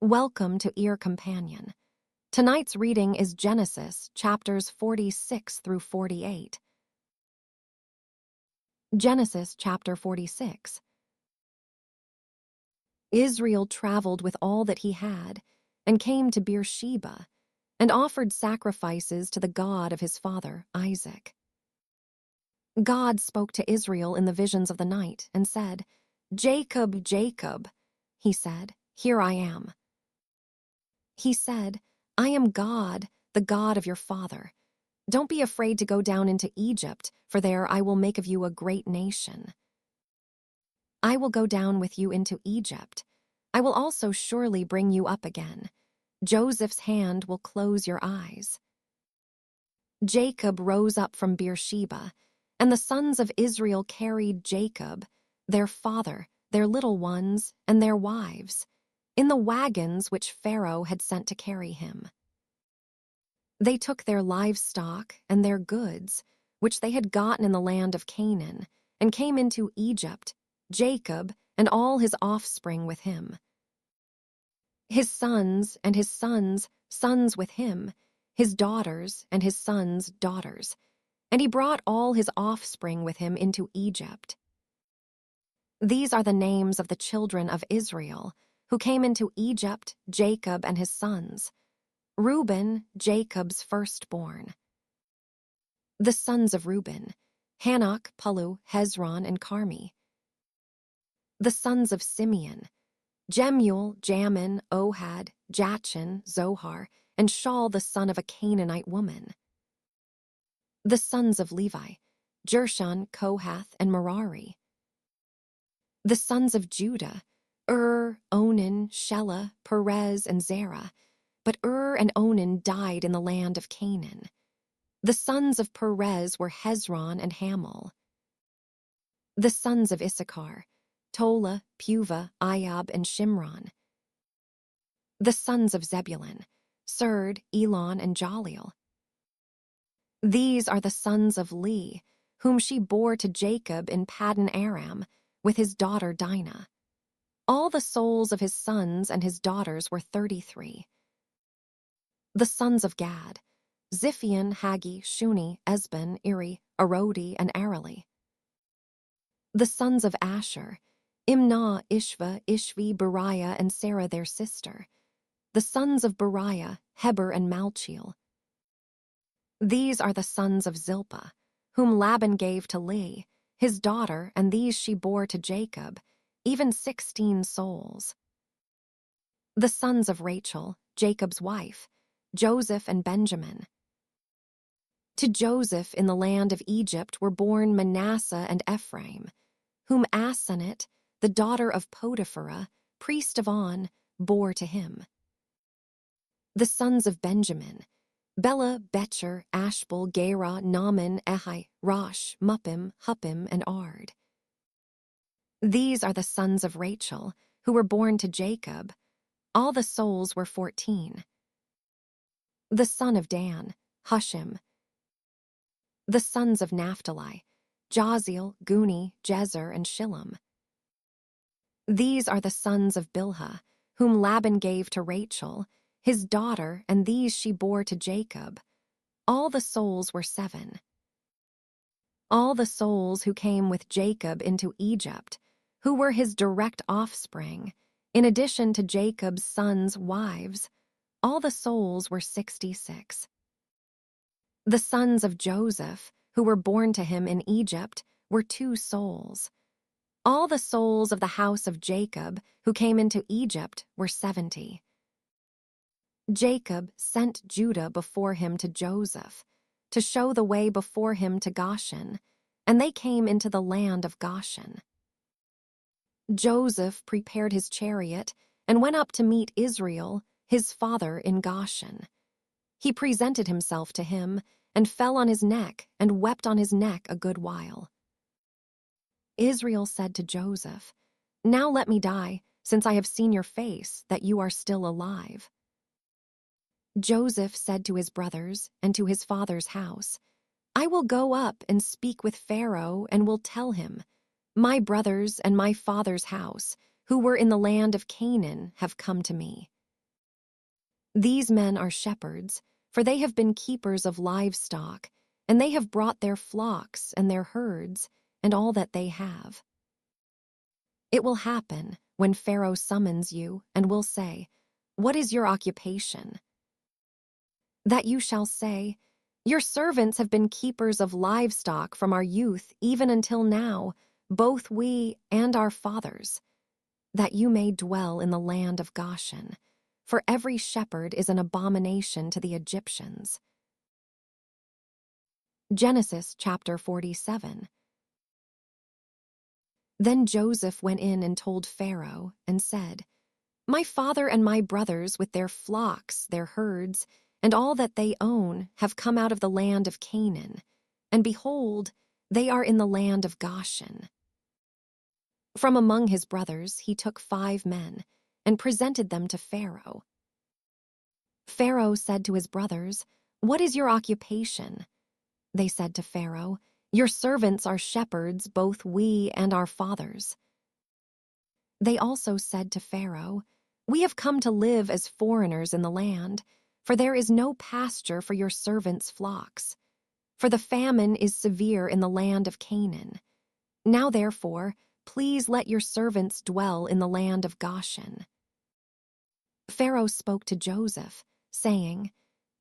Welcome to Ear Companion. Tonight's reading is Genesis, chapters 46 through 48. Genesis chapter 46. Israel traveled with all that he had, and came to Beersheba, and offered sacrifices to the God of his father, Isaac. God spoke to Israel in the visions of the night, and said, "Jacob, Jacob." He said, "Here I am." He said, "I am God, the God of your father. Don't be afraid to go down into Egypt, for there I will make of you a great nation. I will go down with you into Egypt. I will also surely bring you up again. Joseph's hand will close your eyes." Jacob rose up from Beersheba, and the sons of Israel carried Jacob, their father, their little ones, and their wives, in the wagons which Pharaoh had sent to carry him. They took their livestock and their goods, which they had gotten in the land of Canaan, and came into Egypt, Jacob and all his offspring with him. His sons and his sons' sons with him, his daughters and his sons' daughters, and he brought all his offspring with him into Egypt. These are the names of the children of Israel, who came into Egypt, Jacob and his sons. Reuben, Jacob's firstborn. The sons of Reuben, Hanok, Palu, Hezron, and Carmi. The sons of Simeon, Jemuel, Jamin, Ohad, Jachin, Zohar, and Shaul the son of a Canaanite woman. The sons of Levi, Gershon, Kohath, and Merari. The sons of Judah, Onan, Shelah, Perez, and Zerah, but and Onan died in the land of Canaan. The sons of Perez were Hezron and Hamul. The sons of Issachar, Tola, Puvah, Ayab, and Shimron. The sons of Zebulun, Serd, Elon, and Jaleel. These are the sons of Leah, whom she bore to Jacob in Paddan Aram, with his daughter Dinah. All the souls of his sons and his daughters were 33. The sons of Gad, Ziphion, Haggi, Shuni, Esben, Iri, Arodi, and Areli. The sons of Asher, Imnah, Ishva, Ishvi, Beriah, and Sarah their sister. The sons of Beriah, Heber, and Malchiel. These are the sons of Zilpah, whom Laban gave to Leah, his daughter, and these she bore to Jacob, even 16 souls. The sons of Rachel, Jacob's wife, Joseph and Benjamin. To Joseph in the land of Egypt were born Manasseh and Ephraim, whom Asenath, the daughter of Potiphera, priest of On, bore to him. The sons of Benjamin, Bela, Becher, Ashbel, Gera, Naaman, Ehi, Rosh, Muppim, Huppim, and Ard. These are the sons of Rachel, who were born to Jacob. All the souls were 14. The son of Dan, Hushim. The sons of Naphtali, Jaziel, Guni, Jezer, and Shillem. These are the sons of Bilhah, whom Laban gave to Rachel, his daughter, and these she bore to Jacob. All the souls were 7. All the souls who came with Jacob into Egypt, who were his direct offspring, in addition to Jacob's sons' wives, all the souls were 66. The sons of Joseph, who were born to him in Egypt, were 2 souls. All the souls of the house of Jacob, who came into Egypt, were 70. Jacob sent Judah before him to Joseph, to show the way before him to Goshen, and they came into the land of Goshen. Joseph prepared his chariot and went up to meet Israel, his father, in Goshen. He presented himself to him and fell on his neck and wept on his neck a good while. Israel said to Joseph, "Now let me die, since I have seen your face, that you are still alive." Joseph said to his brothers and to his father's house, "I will go up and speak with Pharaoh and will tell him, 'My brothers and my father's house, who were in the land of Canaan, have come to me. These men are shepherds, for they have been keepers of livestock, and they have brought their flocks and their herds and all that they have. It will happen when Pharaoh summons you and will say, "What is your occupation?" that you shall say, "Your servants have been keepers of livestock from our youth even until now, both we and our fathers," that you may dwell in the land of Goshen, for every shepherd is an abomination to the Egyptians. Genesis chapter 47. Then Joseph went in and told Pharaoh and said, "My father and my brothers with their flocks, their herds, and all that they own have come out of the land of Canaan, and behold, they are in the land of Goshen." From among his brothers he took 5 men and presented them to Pharaoh. Pharaoh said to his brothers, "What is your occupation?" They said to Pharaoh, "Your servants are shepherds, both we and our fathers." They also said to Pharaoh, "We have come to live as foreigners in the land, for there is no pasture for your servants' flocks. For the famine is severe in the land of Canaan. Now therefore, please let your servants dwell in the land of Goshen." Pharaoh spoke to Joseph, saying,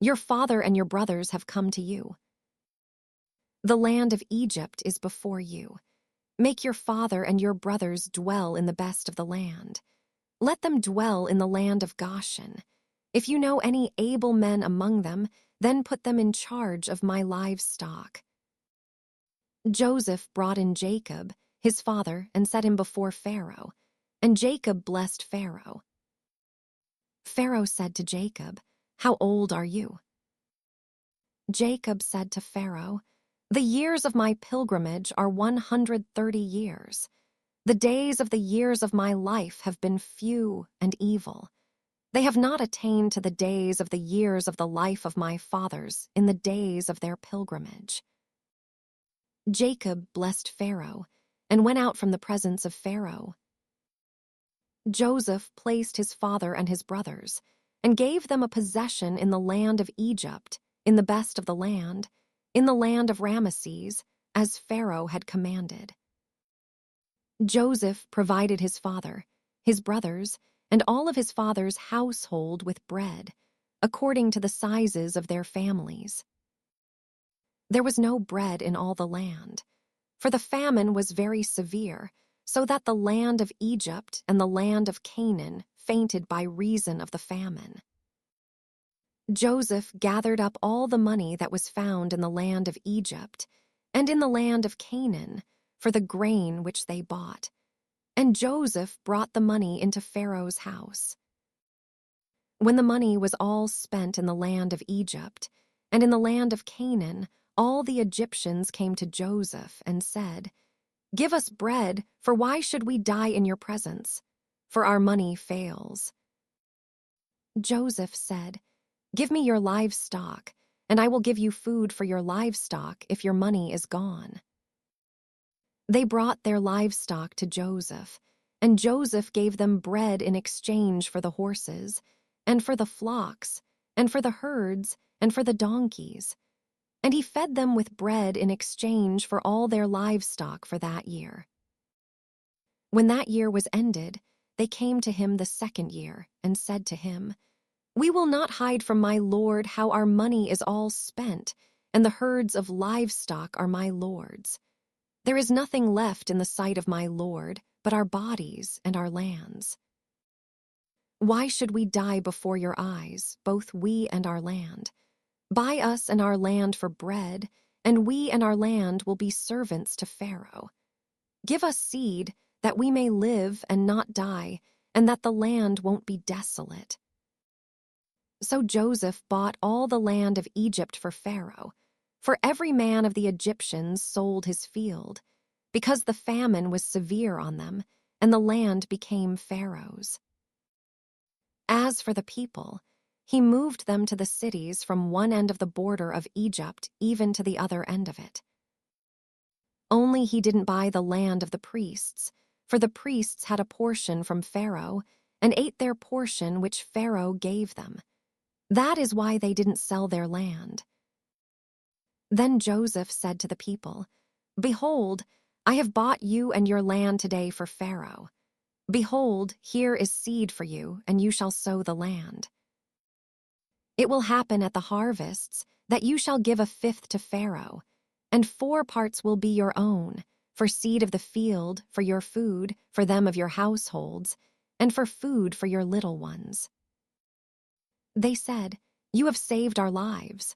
"Your father and your brothers have come to you. The land of Egypt is before you. Make your father and your brothers dwell in the best of the land. Let them dwell in the land of Goshen. If you know any able men among them, then put them in charge of my livestock." Joseph brought in Jacob, his father, and set him before Pharaoh, and Jacob blessed Pharaoh. Pharaoh said to Jacob, "How old are you?" Jacob said to Pharaoh, "The years of my pilgrimage are 130 years. The days of the years of my life have been few and evil. They have not attained to the days of the years of the life of my fathers in the days of their pilgrimage." Jacob blessed Pharaoh and went out from the presence of Pharaoh. Joseph placed his father and his brothers and gave them a possession in the land of Egypt, in the best of the land, in the land of Ramesses, as Pharaoh had commanded. Joseph provided his father, his brothers, and all of his father's household with bread, according to the sizes of their families. There was no bread in all the land, for the famine was very severe, so that the land of Egypt and the land of Canaan fainted by reason of the famine. Joseph gathered up all the money that was found in the land of Egypt and in the land of Canaan for the grain which they bought, and Joseph brought the money into Pharaoh's house. When the money was all spent in the land of Egypt and in the land of Canaan, all the Egyptians came to Joseph and said, "Give us bread, for why should we die in your presence? For our money fails." Joseph said, "Give me your livestock, and I will give you food for your livestock if your money is gone." They brought their livestock to Joseph, and Joseph gave them bread in exchange for the horses, and for the flocks, and for the herds, and for the donkeys. And he fed them with bread in exchange for all their livestock for that year. When that year was ended, they came to him the second year and said to him, "We will not hide from my lord how our money is all spent, and the herds of livestock are my lord's. There is nothing left in the sight of my lord but our bodies and our lands. Why should we die before your eyes, both we and our land? Buy us and our land for bread, and we and our land will be servants to Pharaoh. Give us seed, that we may live and not die, and that the land won't be desolate." So Joseph bought all the land of Egypt for Pharaoh, for every man of the Egyptians sold his field, because the famine was severe on them, and the land became Pharaoh's. As for the people, he moved them to the cities from one end of the border of Egypt even to the other end of it. Only he didn't buy the land of the priests, for the priests had a portion from Pharaoh and ate their portion which Pharaoh gave them. That is why they didn't sell their land. Then Joseph said to the people, "Behold, I have bought you and your land today for Pharaoh. Behold, here is seed for you, and you shall sow the land. It will happen at the harvests that you shall give a fifth to Pharaoh, and 4 parts will be your own, for seed of the field, for your food, for them of your households, and for food for your little ones." They said, "You have saved our lives.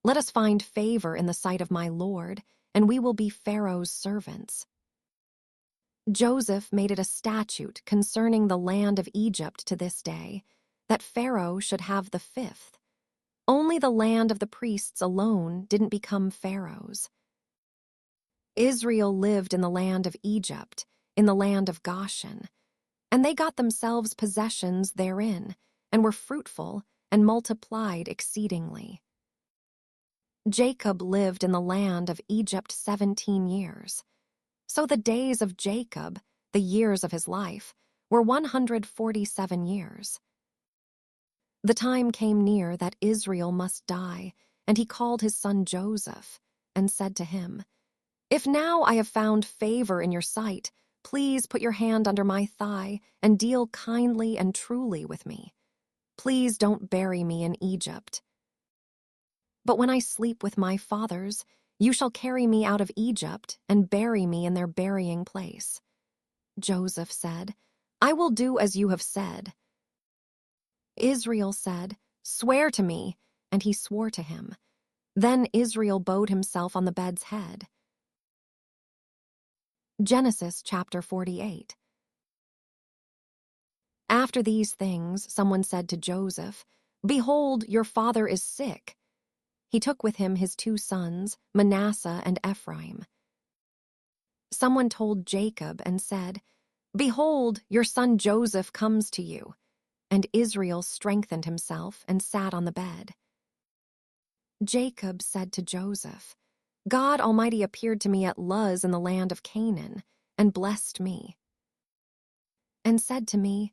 Let us find favor in the sight of my Lord, and we will be Pharaoh's servants." Joseph made it a statute concerning the land of Egypt to this day, that Pharaoh should have the fifth. Only the land of the priests alone didn't become Pharaoh's. Israel lived in the land of Egypt, in the land of Goshen, and they got themselves possessions therein, and were fruitful and multiplied exceedingly. Jacob lived in the land of Egypt 17 years. So the days of Jacob, the years of his life, were 147 years. The time came near that Israel must die, and he called his son Joseph, and said to him, "If now I have found favor in your sight, please put your hand under my thigh and deal kindly and truly with me. Please don't bury me in Egypt. But when I sleep with my fathers, you shall carry me out of Egypt and bury me in their burying place." Joseph said, "I will do as you have said." Israel said, "Swear to me," and he swore to him. Then Israel bowed himself on the bed's head. Genesis chapter 48. After these things, someone said to Joseph, "Behold, your father is sick." He took with him his 2 sons, Manasseh and Ephraim. Someone told Jacob and said, "Behold, your son Joseph comes to you." And Israel strengthened himself and sat on the bed. Jacob said to Joseph, "God Almighty appeared to me at Luz in the land of Canaan, and blessed me, and said to me,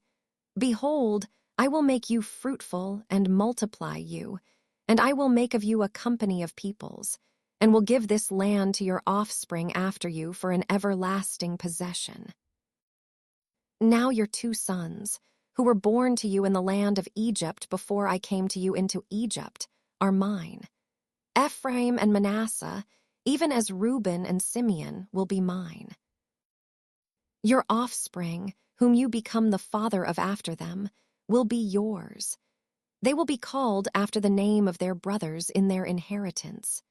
'Behold, I will make you fruitful and multiply you, and I will make of you a company of peoples, and will give this land to your offspring after you for an everlasting possession.' Now your 2 sons, who were born to you in the land of Egypt before I came to you into Egypt, are mine. Ephraim and Manasseh, even as Reuben and Simeon, will be mine. Your offspring, whom you become the father of after them, will be yours. They will be called after the name of their brothers in their inheritance.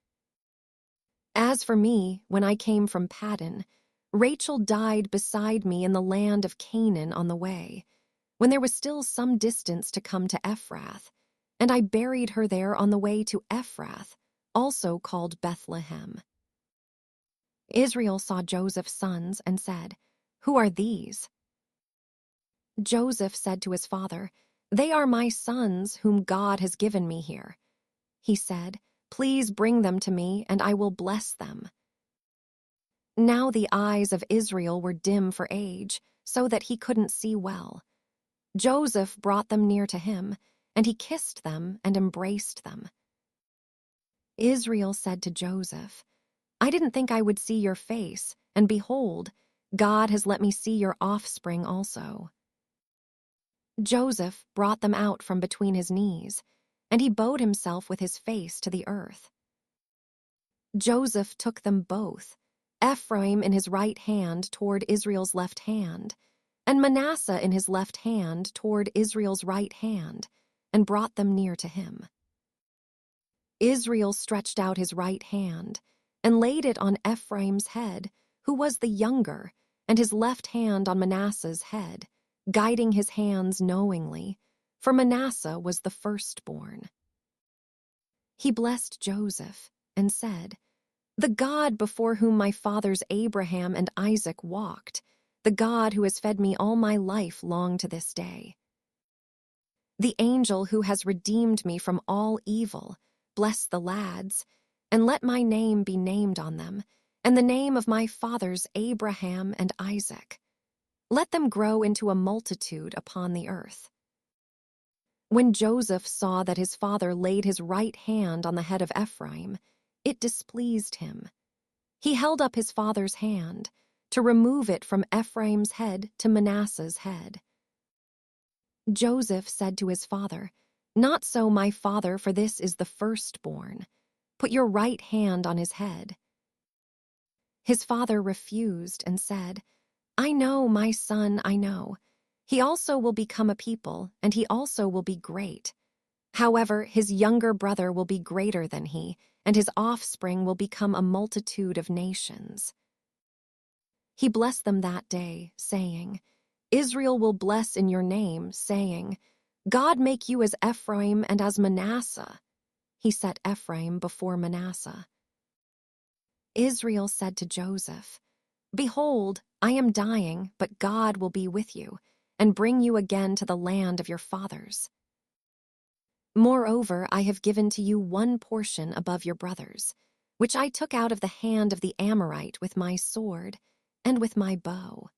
As for me, when I came from Paddan, Rachel died beside me in the land of Canaan on the way, when there was still some distance to come to Ephrath, and I buried her there on the way to Ephrath, also called Bethlehem." Israel saw Joseph's sons and said, "Who are these?" Joseph said to his father, "They are my sons whom God has given me here." He said, "Please bring them to me, and I will bless them." Now the eyes of Israel were dim for age, so that he couldn't see well. Joseph brought them near to him, and he kissed them and embraced them. Israel said to Joseph, "I didn't think I would see your face, and behold, God has let me see your offspring also." Joseph brought them out from between his knees, and he bowed himself with his face to the earth. Joseph took them both, Ephraim in his right hand toward Israel's left hand, and Manasseh in his left hand toward Israel's right hand, and brought them near to him. Israel stretched out his right hand and laid it on Ephraim's head, who was the younger, and his left hand on Manasseh's head, guiding his hands knowingly, for Manasseh was the firstborn. He blessed Joseph and said, "The God before whom my fathers Abraham and Isaac walked, the God who has fed me all my life long to this day. The angel who has redeemed me from all evil, bless the lads, and let my name be named on them, and the name of my fathers Abraham and Isaac. Let them grow into a multitude upon the earth." When Joseph saw that his father laid his right hand on the head of Ephraim, it displeased him. He held up his father's hand to remove it from Ephraim's head to Manasseh's head. Joseph said to his father, "Not so, my father, for this is the firstborn. Put your right hand on his head." His father refused and said, "I know, my son, I know. He also will become a people, and he also will be great. However, his younger brother will be greater than he, and his offspring will become a multitude of nations." He blessed them that day, saying, "Israel will bless in your name, saying, 'God make you as Ephraim and as Manasseh.'" He set Ephraim before Manasseh. Israel said to Joseph, "Behold, I am dying, but God will be with you, and bring you again to the land of your fathers. Moreover, I have given to you one portion above your brothers, which I took out of the hand of the Amorite with my sword and with my bow."